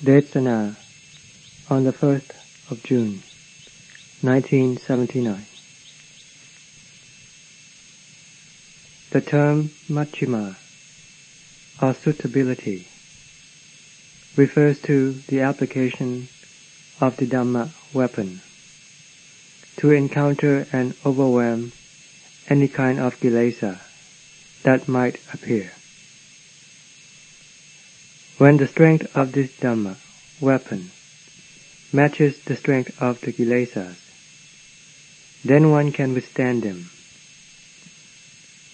Desanas on the 1st of June, 1979. The term Majjhima, or suitability, refers to the application of the Dhamma weapon to encounter and overwhelm any kind of Kilesa that might appear. When the strength of this Dhamma weapon matches the strength of the Kilesas, then one can withstand them.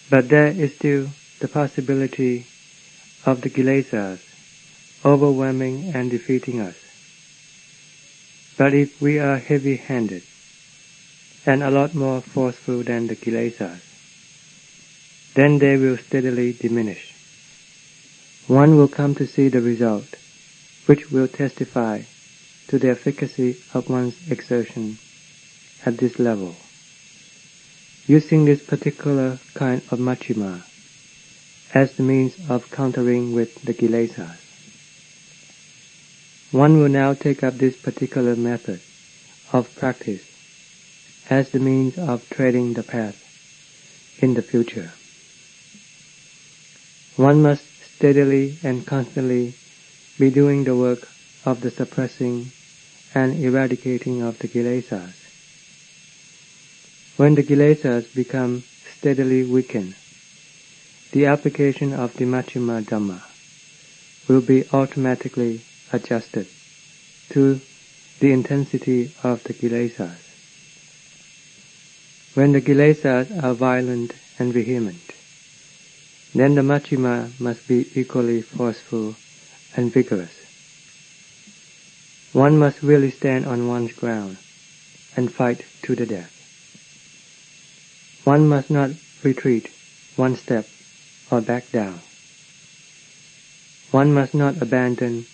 But there is still the possibility of the Kilesas overwhelming and defeating us. But if we are heavy-handed and a lot more forceful than the Kilesas, then they will steadily diminish. One will come to see the result, which will testify to the efficacy of one's exertion at this level. Using this particular kind of Majjhima as the means of countering with the Kilesas, one will now take up this particular method of practice as the means of treading the path in the future. One must steadily and constantly be doing the work of the suppressing and eradicating of the Kilesas. When the Kilesas become steadily weakened, the application of the Majjhima Dhamma will be automatically adjusted to the intensity of the Kilesas. When the Kilesas are violent and vehement, then the Majjhima must be equally forceful and vigorous. One must really stand on one's ground and fight to the death. One must not retreat one step or back down. One must not abandon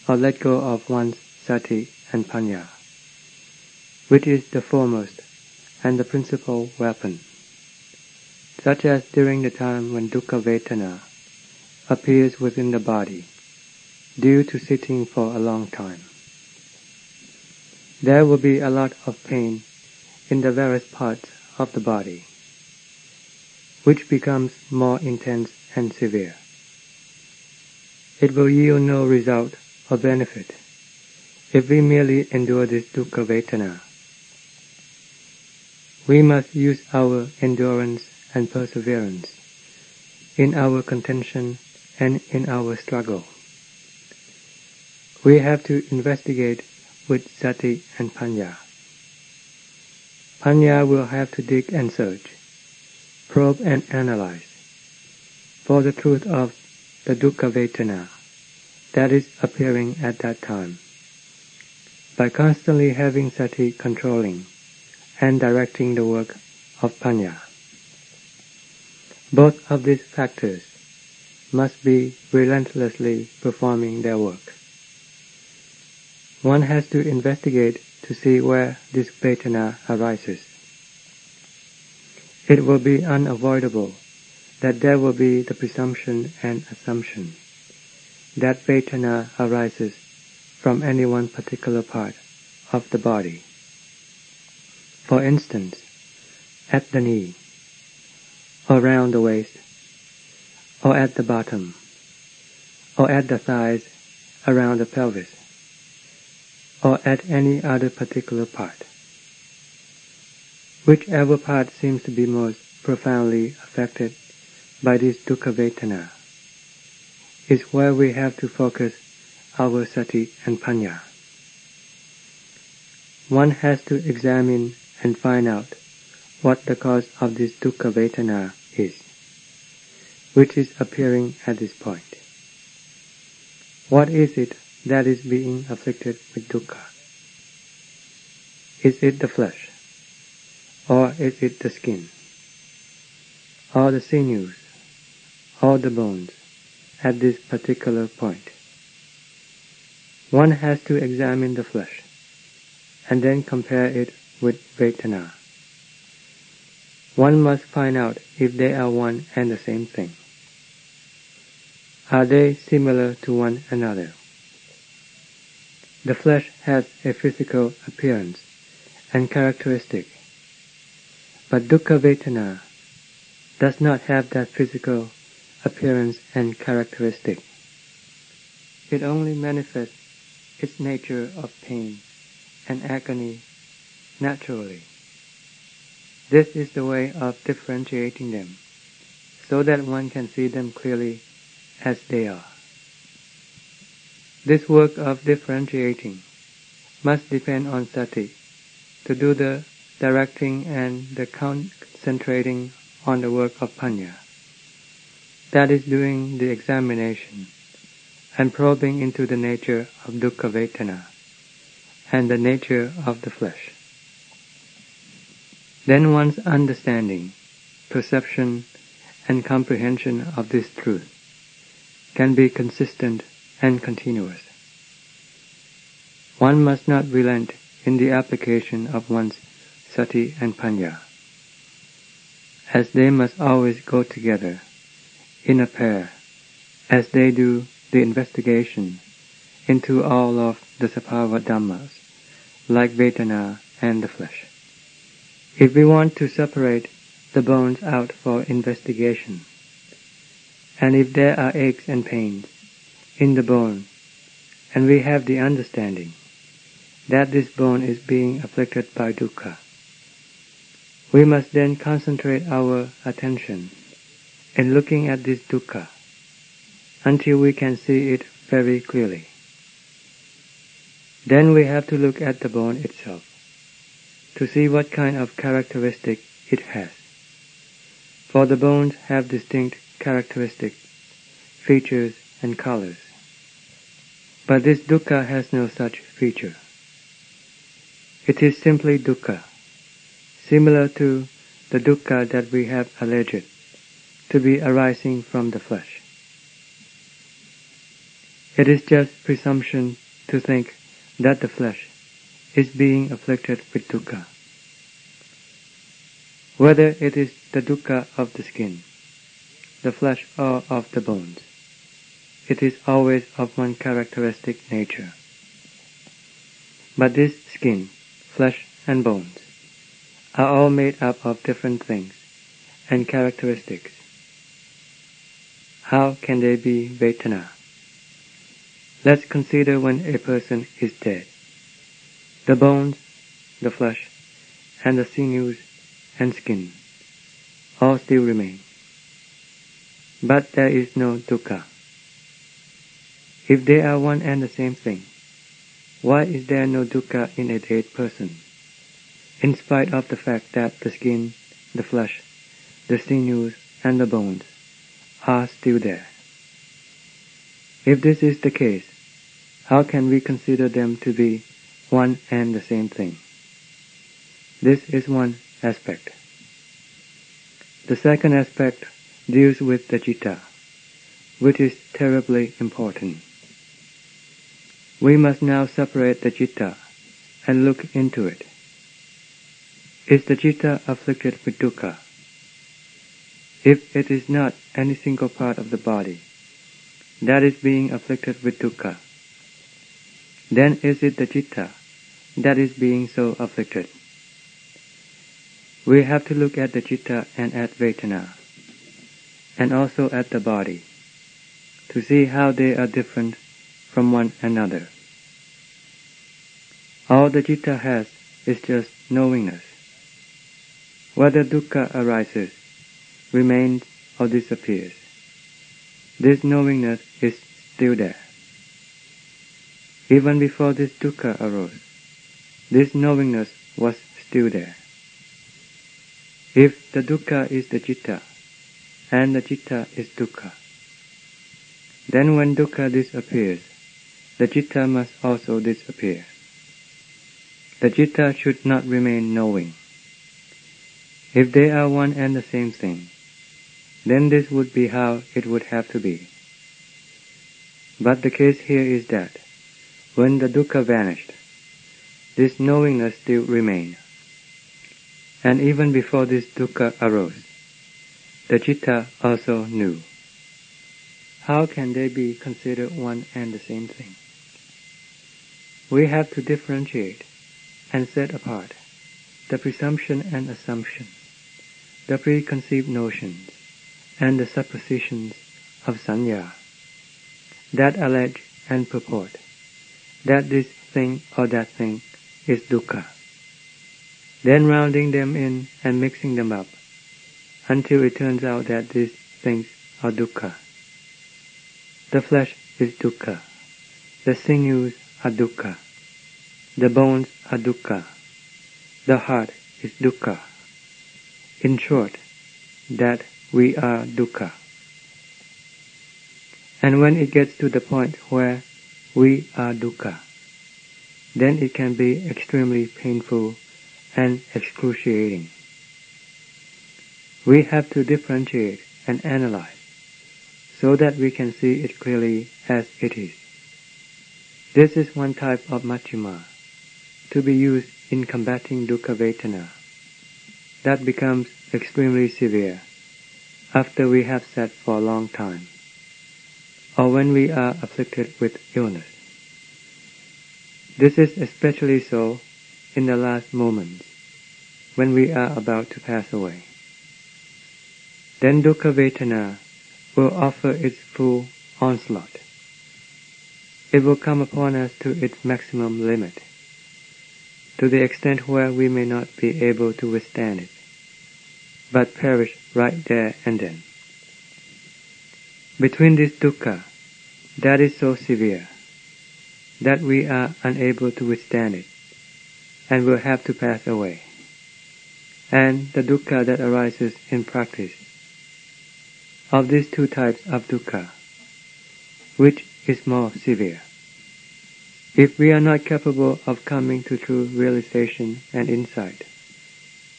or let go of one's Sati and Panya, which is the foremost and the principal weapon, such as during the time when Dukkha Vedana appears within the body due to sitting for a long time. There will be a lot of pain in the various parts of the body, which becomes more intense and severe. It will yield no result or benefit if we merely endure this Dukkha Vedana. We must use our endurance and perseverance in our contention and in our struggle. We have to investigate with Sati and Panya. Panya will have to dig and search, probe and analyze for the truth of the Dukkha Vedana that is appearing at that time, by constantly having Sati controlling and directing the work of Panya. Both of these factors must be relentlessly performing their work. One has to investigate to see where this Vedana arises. It will be unavoidable that there will be the presumption and assumption that Vedana arises from any one particular part of the body. For instance, at the knee, or round the waist, or at the bottom, or at the thighs around the pelvis, or at any other particular part. Whichever part seems to be most profoundly affected by this Dukkha Vedana is where we have to focus our Sati and Panya. One has to examine and find out what the cause of this Dukkha Vedana is, which is appearing at this point. What is it that is being afflicted with dukkha? Is it the flesh? Or is it the skin? Or the sinews? Or the bones at this particular point? One has to examine the flesh and then compare it with Vedana. One must find out if they are one and the same thing. Are they similar to one another? The flesh has a physical appearance and characteristic, but Dukkha Vedana does not have that physical appearance and characteristic. It only manifests its nature of pain and agony naturally. This is the way of differentiating them, so that one can see them clearly as they are. This work of differentiating must depend on Sati to do the directing and the concentrating on the work of Panya. That is doing the examination and probing into the nature of Dukkha Vedana and the nature of the flesh. Then one's understanding, perception, and comprehension of this truth can be consistent and continuous. One must not relent in the application of one's Sati and Panya, as they must always go together in a pair, as they do the investigation into all of the Sabhava Dhammas, like Vedana and the flesh. If we want to separate the bones out for investigation, and if there are aches and pains in the bone, and we have the understanding that this bone is being afflicted by dukkha, we must then concentrate our attention in looking at this dukkha until we can see it very clearly. Then we have to look at the bone itself to see what kind of characteristic it has. For the bones have distinct characteristics, features and colors. But this dukkha has no such feature. It is simply dukkha, similar to the dukkha that we have alleged to be arising from the flesh. It is just presumption to think that the flesh is being afflicted with dukkha. Whether it is the dukkha of the skin, the flesh or of the bones, it is always of one characteristic nature. But this skin, flesh and bones are all made up of different things and characteristics. How can they be Vedana? Let's consider when a person is dead. The bones, the flesh, and the sinews and skin all still remain. But there is no dukkha. If they are one and the same thing, why is there no dukkha in a dead person, in spite of the fact that the skin, the flesh, the sinews, and the bones are still there? If this is the case, how can we consider them to be one and the same thing? This is one aspect. The second aspect deals with the citta, which is terribly important. We must now separate the citta and look into it. Is the citta afflicted with dukkha? If it is not any single part of the body that is being afflicted with dukkha, then is it the citta that is being so afflicted? We have to look at the citta and at Vedana, and also at the body, to see how they are different from one another. All the citta has is just knowingness. Whether dukkha arises, remains or disappears, this knowingness is still there. Even before this dukkha arose, this knowingness was still there. If the dukkha is the citta, and the citta is dukkha, then when dukkha disappears, the citta must also disappear. The citta should not remain knowing. If they are one and the same thing, then this would be how it would have to be. But the case here is that, when the dukkha vanished, this knowingness still remained. And even before this dukkha arose, the citta also knew. How can they be considered one and the same thing? we have to differentiate and set apart the presumption and assumption, the preconceived notions, and the suppositions of sanya, that allege and purport that this thing or that thing is dukkha, then rounding them in and mixing them up until it turns out that these things are dukkha. The flesh is dukkha, the sinews are dukkha, the bones are dukkha, the heart is dukkha. In short, that we are dukkha. And when it gets to the point where we are dukkha, then it can be extremely painful and excruciating. We have to differentiate and analyze so that we can see it clearly as it is. This is one type of Majjhima to be used in combating Dukkha Vedana that becomes extremely severe after we have sat for a long time, or when we are afflicted with illness. This is especially so in the last moments, when we are about to pass away. Then Dukkha Vedana will offer its full onslaught. It will come upon us to its maximum limit, to the extent where we may not be able to withstand it, but perish right there and then. Between this dukkha that is so severe that we are unable to withstand it and will have to pass away, and the dukkha that arises in practice, of these two types of dukkha, which is more severe? If we are not capable of coming to true realization and insight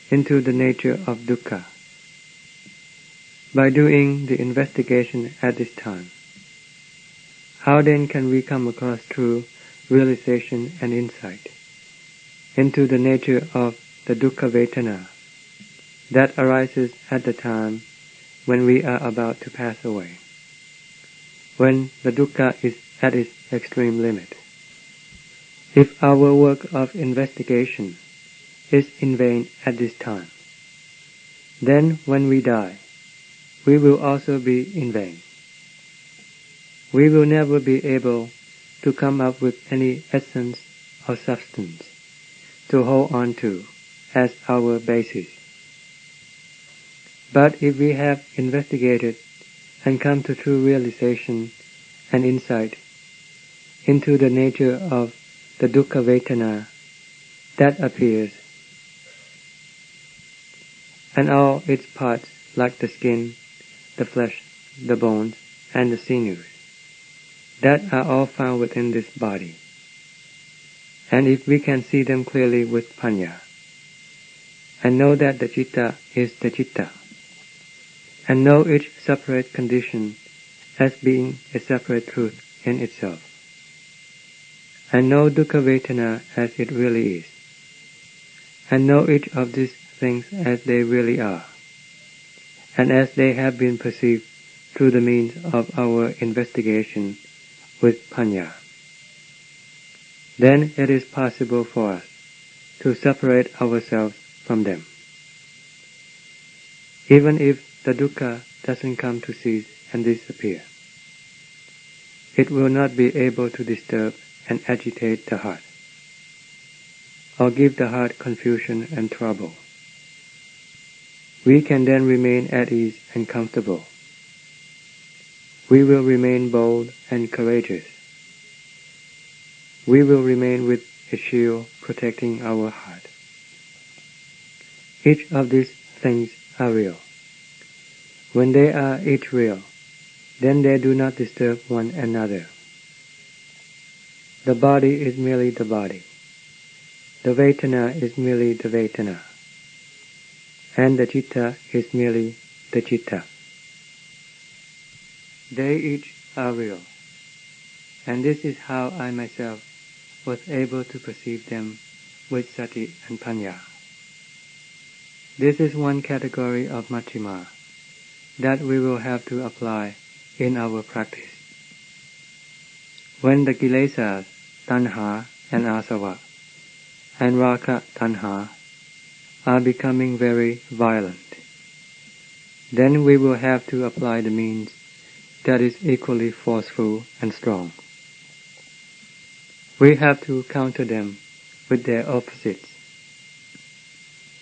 into the nature of dukkha by doing the investigation at this time, how then can we come across true realization and insight into the nature of the Dukkha Vedana that arises at the time when we are about to pass away, when the dukkha is at its extreme limit? If our work of investigation is in vain at this time, then when we die, we will also be in vain. We will never be able to come up with any essence or substance to hold on to as our basis. But if we have investigated and come to true realization and insight into the nature of the Dukkha Vedana that appears, and all its parts like the skin, the flesh, the bones, and the sinews, that are all found within this body, and if we can see them clearly with panya, and know that the citta is the citta, and know each separate condition as being a separate truth in itself, and know Dukkha Vedana as it really is, and know each of these things as they really are, and as they have been perceived through the means of our investigation with panya, then it is possible for us to separate ourselves from them. Even if the dukkha doesn't come to cease and disappear, it will not be able to disturb and agitate the heart, or give the heart confusion and trouble. We can then remain at ease and comfortable. We will remain bold and courageous. We will remain with a shield protecting our heart. Each of these things are real. When they are each real, then they do not disturb one another. The body is merely the body. The Vedana is merely the Vedana. And the citta is merely the citta. They each are real. And this is how I myself was able to perceive them with Sati and Panya. This is one category of Majjhima that we will have to apply in our practice. When the Kilesas, tanha, and asava, and raka tanha are becoming very violent. Then we will have to apply the means that is equally forceful and strong. We have to counter them with their opposites.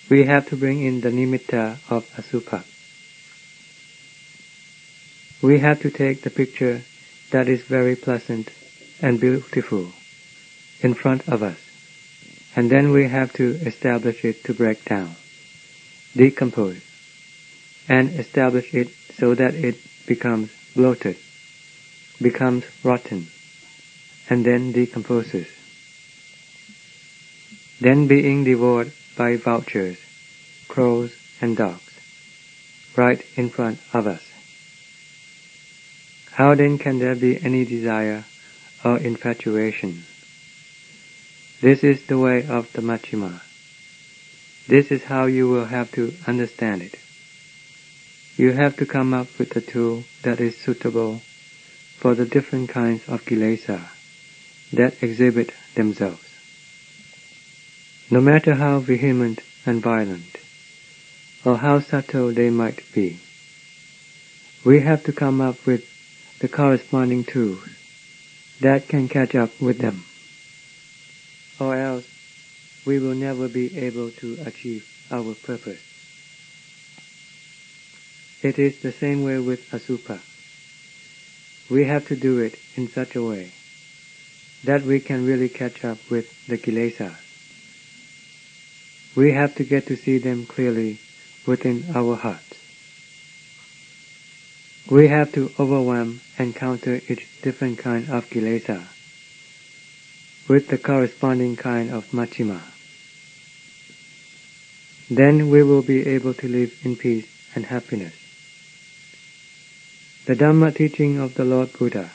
We have to bring in the nimitta of asubha. We have to take the picture that is very pleasant and beautiful in front of us, and then we have to establish it to break down, decompose, and establish it so that it becomes bloated, becomes rotten, and then decomposes. Then being devoured by vultures, crows, and dogs, right in front of us. How then can there be any desire or infatuation? This is the way of the Majjhima. This is how you will have to understand it. You have to come up with a tool that is suitable for the different kinds of kilesa that exhibit themselves. No matter how vehement and violent, or how subtle they might be, we have to come up with the corresponding tools that can catch up with them, or else we will never be able to achieve our purpose. It is the same way with asubha. We have to do it in such a way that we can really catch up with the kilesas. We have to get to see them clearly within our hearts. We have to overwhelm and counter each different kind of kilesa with the corresponding kind of Majjhima. Then we will be able to live in peace and happiness. The Dhamma teaching of the Lord Buddha,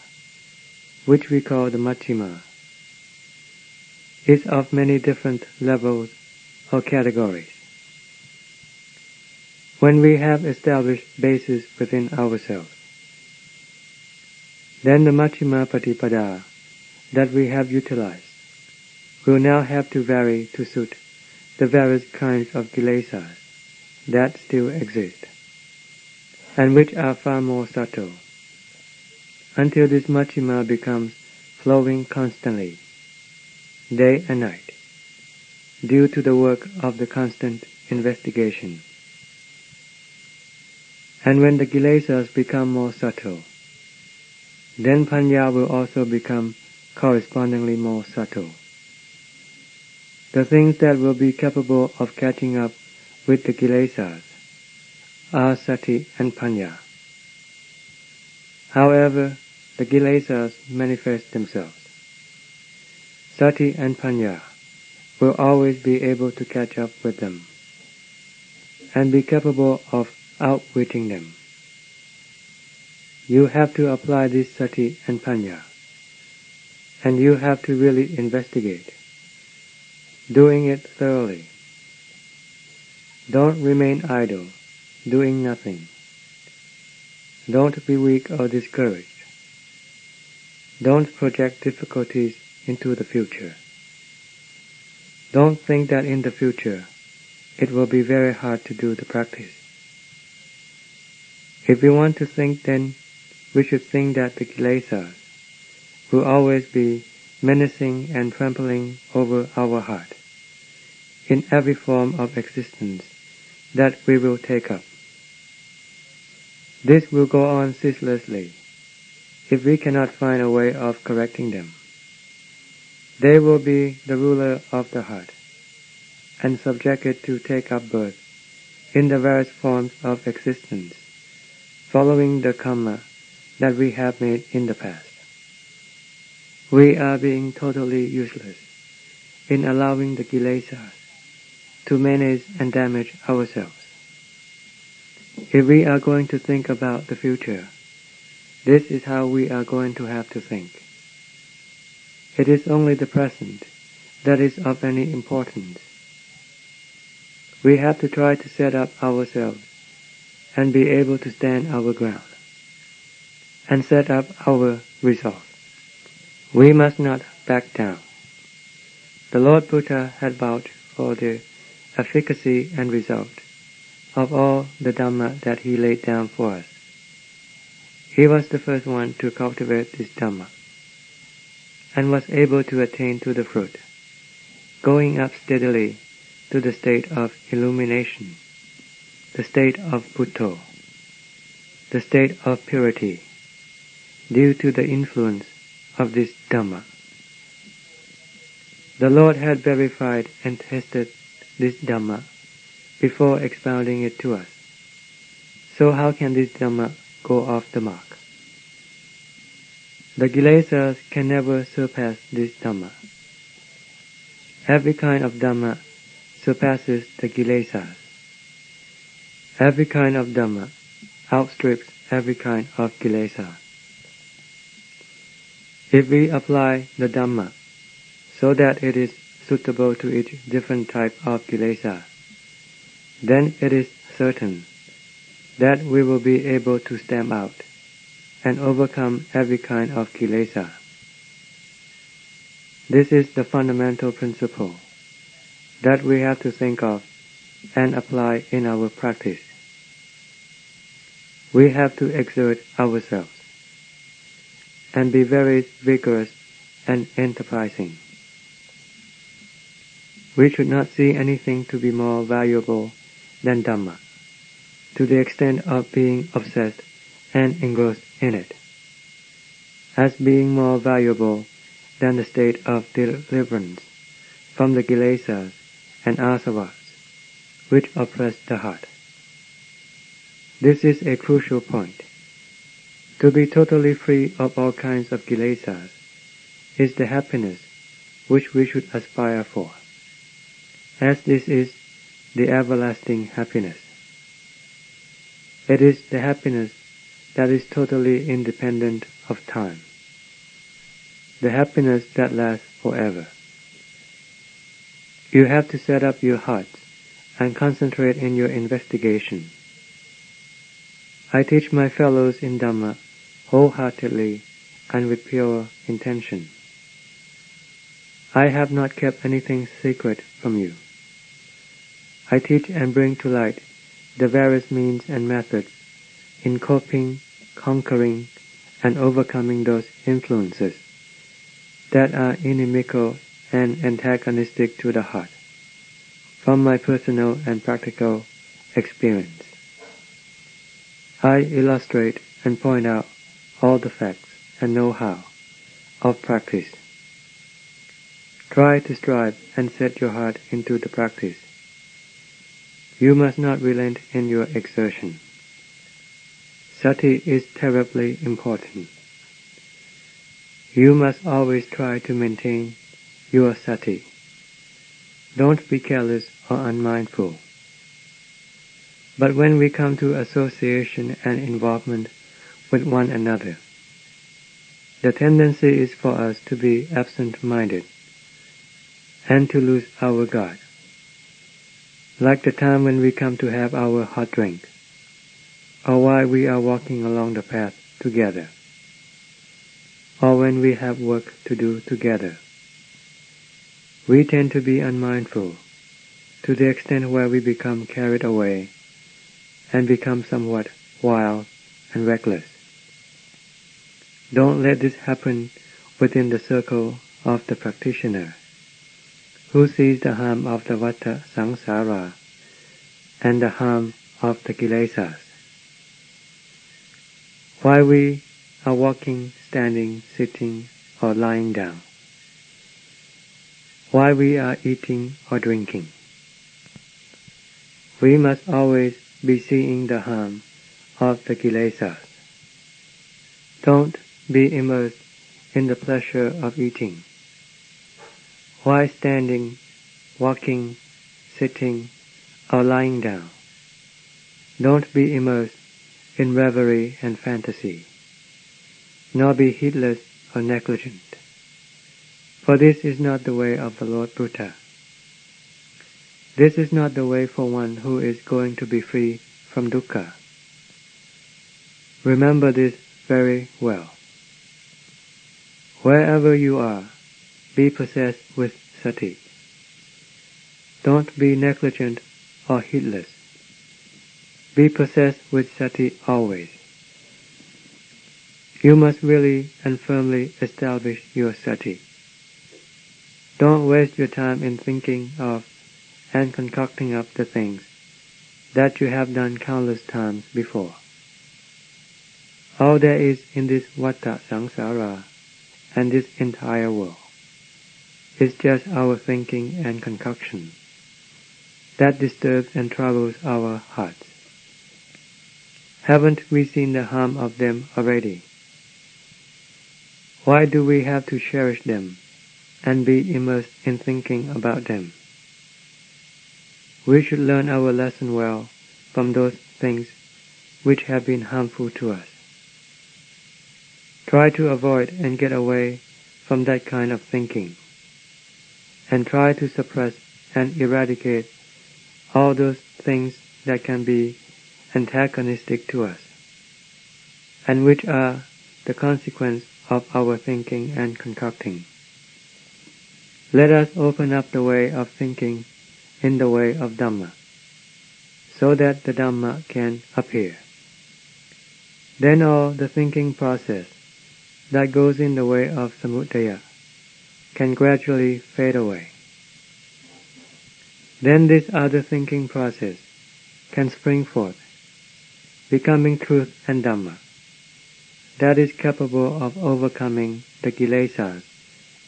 which we call the Majjhima, is of many different levels or categories. When we have established bases within ourselves, then the Majjhima Patipada that we have utilized will now have to vary to suit the various kinds of kilesas that still exist, and which are far more subtle, until this Majjhima becomes flowing constantly, day and night, due to the work of the constant investigation. And when the kilesas become more subtle, then panya will also become correspondingly more subtle. The things that will be capable of catching up with the kilesas are sati and panya. However, the kilesas manifest themselves. Sati and panya will always be able to catch up with them and be capable of outwitting them. You have to apply this sati and panya, and you have to really investigate, doing it thoroughly. Don't remain idle, doing nothing. Don't be weak or discouraged. Don't project difficulties into the future. Don't think that in the future it will be very hard to do the practice. If we want to think, then we should think that the kilesas will always be menacing and trampling over our heart in every form of existence that we will take up. This will go on ceaselessly if we cannot find a way of correcting them. They will be the ruler of the heart and subject it to take up birth in the various forms of existence, following the karma that we have made in the past. We are being totally useless in allowing the kilesas to menace and damage ourselves. If we are going to think about the future, this is how we are going to have to think. It is only the present that is of any importance. We have to try to set up ourselves and be able to stand our ground and set up our resolve. We must not back down. The Lord Buddha had vouched for the efficacy and result of all the Dhamma that he laid down for us. He was the first one to cultivate this Dhamma, and was able to attain to the fruit, going up steadily to the state of illumination, the state of Buddho, the state of purity, due to the influence of this Dhamma. The Lord had verified and tested this Dhamma before expounding it to us. So how can this Dhamma go off the mark? The Kilesas can never surpass this Dhamma. Every kind of Dhamma surpasses the Kilesas. Every kind of Dhamma outstrips every kind of Kilesa. If we apply the Dhamma so that it is suitable to each different type of Kilesa, then it is certain that we will be able to stamp out and overcome every kind of Kilesa. This is the fundamental principle that we have to think of and apply in our practice. We have to exert ourselves and be very vigorous and enterprising. We should not see anything to be more valuable than Dhamma, to the extent of being obsessed and engrossed in it, as being more valuable than the state of deliverance from the Kilesas and asavas, which oppress the heart. This is a crucial point. To be totally free of all kinds of Kilesas is the happiness which we should aspire for, as this is the everlasting happiness. It is the happiness that is totally independent of time, the happiness that lasts forever. You have to set up your hearts and concentrate in your investigation. I teach my fellows in Dhamma wholeheartedly and with pure intention. I have not kept anything secret from you. I teach and bring to light the various means and methods in coping, conquering, and overcoming those influences that are inimical and antagonistic to the heart, from my personal and practical experience. I illustrate and point out all the facts and know-how of practice. Try to strive and set your heart into the practice. You must not relent in your exertion. Sati is terribly important. You must always try to maintain your sati. Don't be careless or unmindful. But when we come to association and involvement with one another, the tendency is for us to be absent-minded and to lose our guard. Like the time when we come to have our hot drink, or while we are walking along the path together, or when we have work to do together. We tend to be unmindful to the extent where we become carried away and become somewhat wild and reckless. Don't let this happen within the circle of the practitioner, who sees the harm of the vata samsara and the harm of the Kilesas. While we are walking, standing, sitting, or lying down, while we are eating or drinking, we must always be seeing the harm of the Kilesas. Don't be immersed in the pleasure of eating. While standing, walking, sitting, or lying down, don't be immersed in reverie and fantasy, nor be heedless or negligent. For this is not the way of the Lord Buddha. This is not the way for one who is going to be free from dukkha. Remember this very well. Wherever you are, be possessed with Sati. Don't be negligent or heedless. Be possessed with Sati always. You must really and firmly establish your Sati. Don't waste your time in thinking of and concocting up the things that you have done countless times before. All there is in this vata samsara and this entire world is just our thinking and concoction that disturbs and troubles our hearts. Haven't we seen the harm of them already? Why do we have to cherish them and be immersed in thinking about them? We should learn our lesson well from those things which have been harmful to us. Try to avoid and get away from that kind of thinking, and try to suppress and eradicate all those things that can be antagonistic to us, and which are the consequence of our thinking and concocting. Let us open up the way of thinking in the way of Dhamma, so that the Dhamma can appear. Then all the thinking process that goes in the way of samudaya can gradually fade away. Then this other thinking process can spring forth, becoming truth and Dhamma, that is capable of overcoming the Kilesas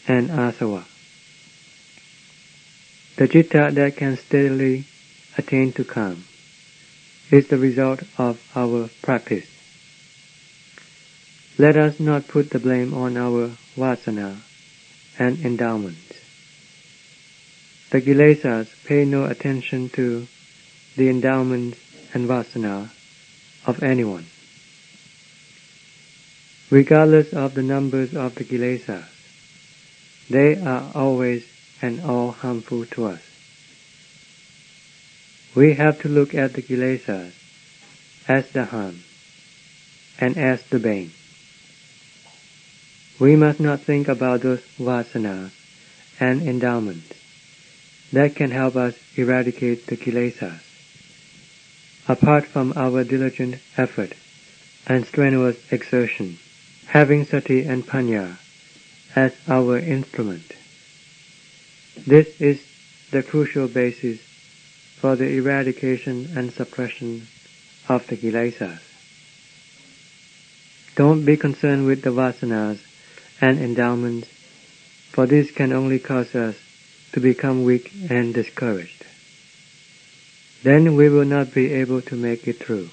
and asava. The citta that can steadily attain to calm is the result of our practice. Let us not put the blame on our vasana and endowments. The Kilesas pay no attention to the endowments and vasana of anyone. Regardless of the numbers of the Kilesas, they are always and all harmful to us. We have to look at the Kilesas as the harm and as the bane. We must not think about those vasanas and endowments that can help us eradicate the Kilesas, apart from our diligent effort and strenuous exertion, having sati and panya as our instrument. This is the crucial basis for the eradication and suppression of the Kilesas. Don't be concerned with the vasanas and endowments, for this can only cause us to become weak and discouraged. Then we will not be able to make it through.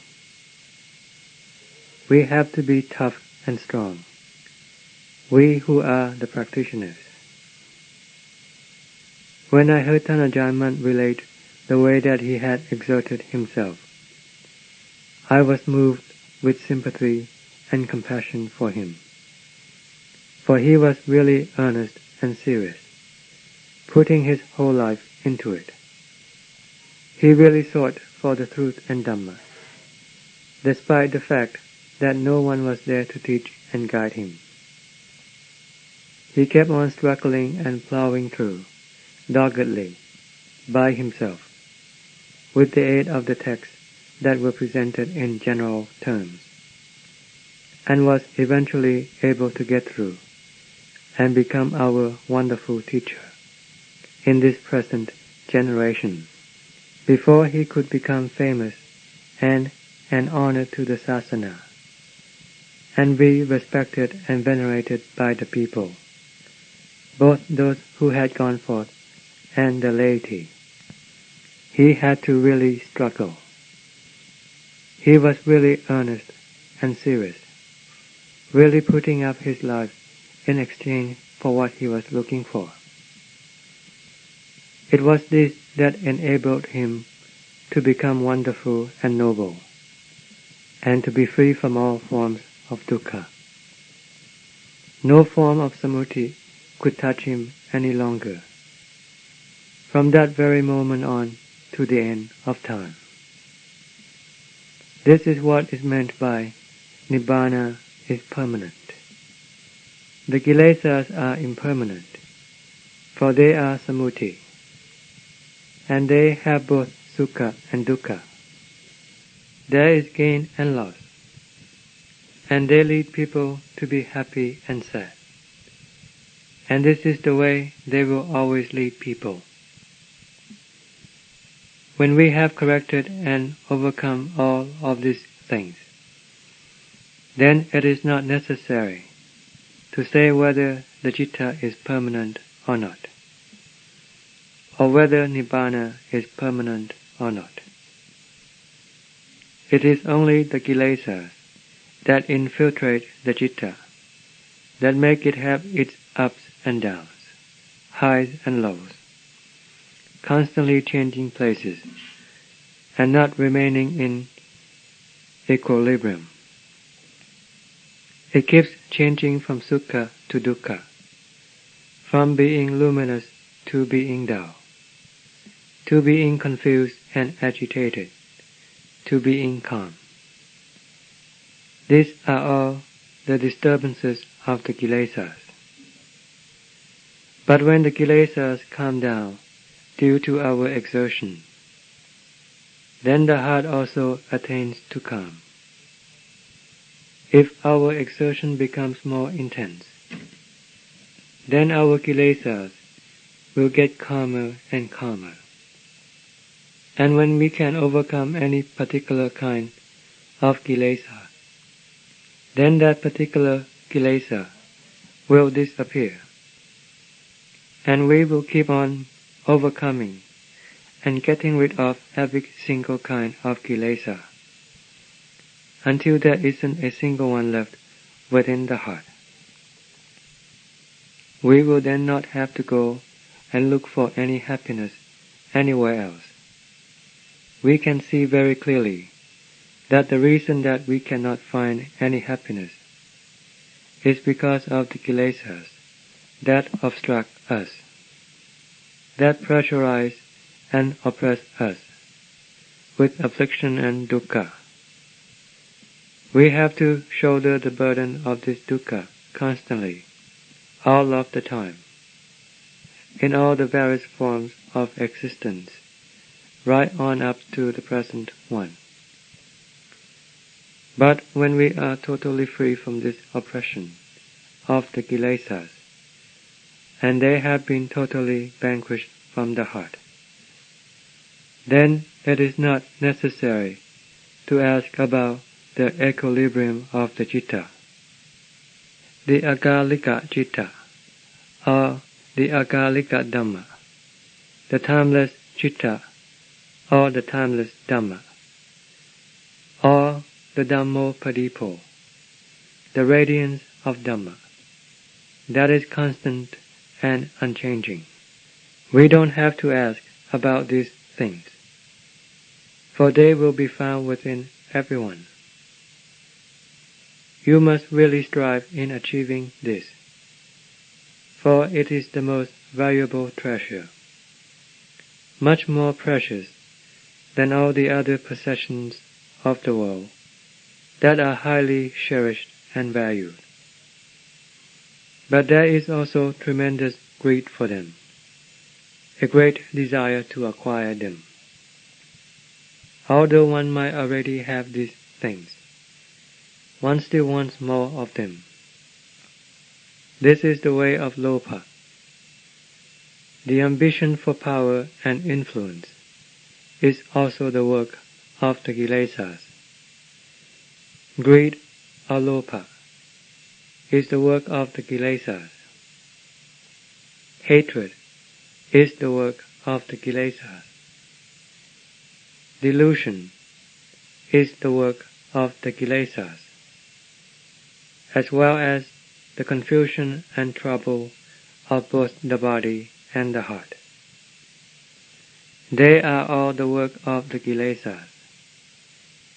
We have to be tough and strong, we who are the practitioners. When I heard Ajaan Maha relate the way that he had exerted himself, I was moved with sympathy and compassion for him, for he was really earnest and serious, putting his whole life into it. He really sought for the truth and Dhamma, despite the fact that no one was there to teach and guide him. He kept on struggling and plowing through, doggedly, by himself, with the aid of the texts that were presented in general terms, and was eventually able to get through and become our wonderful teacher in this present generation, before he could become famous and an honor to the sasana, and be respected and venerated by the people, both those who had gone forth and the laity. He had to really struggle. He was really earnest and serious, really putting up his life in exchange for what he was looking for. It was this that enabled him to become wonderful and noble, and to be free from all forms of dukkha. No form of samuti could touch him any longer, from that very moment on to the end of time. This is what is meant by Nibbana is permanent. The Kilesas are impermanent, for they are samuti, and they have both sukha and dukkha. There is gain and loss, and they lead people to be happy and sad. And this is the way they will always lead people. When we have corrected and overcome all of these things, then it is not necessary to say whether the citta is permanent or not, or whether nibbana is permanent or not. It is only the kilesas that infiltrate the citta, that make it have its ups and downs, highs and lows, constantly changing places, and not remaining in equilibrium. It keeps changing from sukha to dukkha, from being luminous to being dull, to being confused and agitated, to being calm. These are all the disturbances of the kilesas. But when the kilesas calm down due to our exertion, then the heart also attains to calm. If our exertion becomes more intense, then our kilesas will get calmer and calmer. And when we can overcome any particular kind of kilesa, then that particular kilesa will disappear, and we will keep on overcoming and getting rid of every single kind of kilesa, until there isn't a single one left within the heart. We will then not have to go and look for any happiness anywhere else. We can see very clearly that the reason that we cannot find any happiness is because of the kilesas that obstruct us, that pressurize and oppress us with affliction and dukkha. We have to shoulder the burden of this dukkha constantly, all of the time, in all the various forms of existence, right on up to the present one. But when we are totally free from this oppression of the kilesas, and they have been totally vanquished from the heart, then it is not necessary to ask about the equilibrium of the citta, the akalika citta, or the akalika Dhamma, the timeless citta, or the timeless Dhamma, or the Dhammo Padipo, the radiance of Dhamma, that is constant and unchanging. We don't have to ask about these things, for they will be found within everyone. You must really strive in achieving this, for it is the most valuable treasure, much more precious than all the other possessions of the world that are highly cherished and valued. But there is also tremendous greed for them, a great desire to acquire them. Although one might already have these things, one still wants more of them. This is the way of lopa. The ambition for power and influence is also the work of the kilesas. Greed or lopa is the work of the kilesas. Hatred is the work of the kilesas. Delusion is the work of the kilesas, as well as the confusion and trouble of both the body and the heart. They are all the work of the kilesas.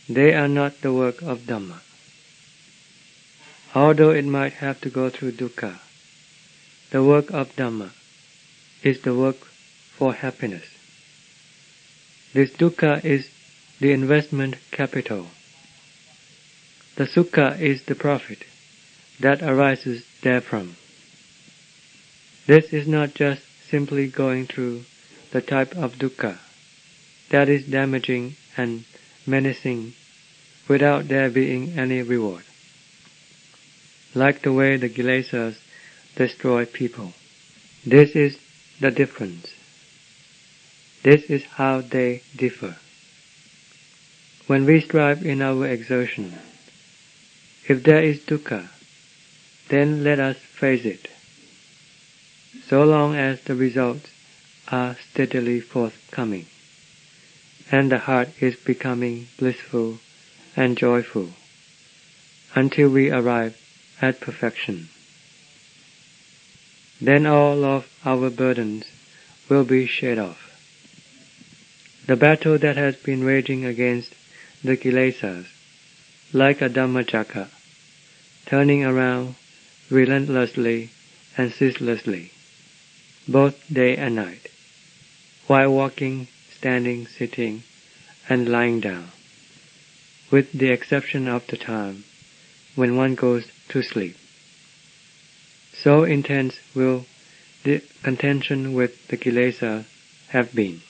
They are not the work of Dhamma. Although it might have to go through dukkha, the work of Dhamma is the work for happiness. This dukkha is the investment capital. The sukha is the profit that arises therefrom. This is not just simply going through the type of dukkha that is damaging and menacing without there being any reward. Like the way the Kilesas destroy people. This is the difference. This is how they differ. When we strive in our exertion, if there is dukkha, then let us face it. So long as the results are steadily forthcoming, and the heart is becoming blissful and joyful, until we arrive at perfection. Then all of our burdens will be shed off. The battle that has been raging against the Kilesas, like a Dhammachakra, turning around relentlessly and ceaselessly, both day and night, while walking, standing, sitting, and lying down, with the exception of the time when one goes to sleep. So intense will the contention with the Kilesa have been,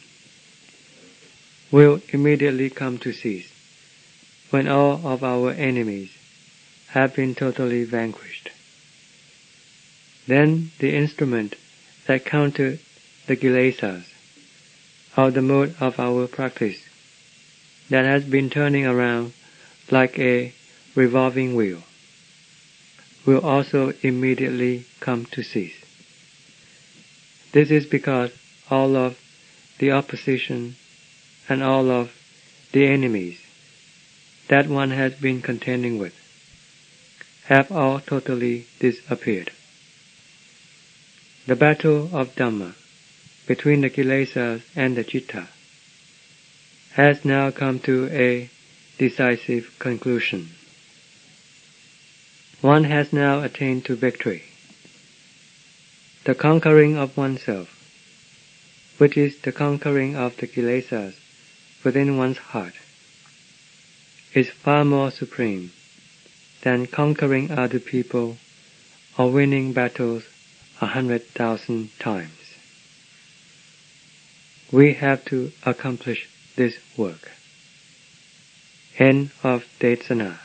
will immediately come to cease when all of our enemies have been totally vanquished. Then the instrument that countered the Kilesas, or the mode of our practice that has been turning around like a revolving wheel, will also immediately come to cease. This is because all of the opposition and all of the enemies that one has been contending with have all totally disappeared. The battle of Dhamma between the Kilesas and the Citta has now come to a decisive conclusion. One has now attained to victory. The conquering of oneself, which is the conquering of the Kilesas within one's heart, is far more supreme than conquering other people or winning battles 100,000 times. We have to accomplish this work. End of Desana.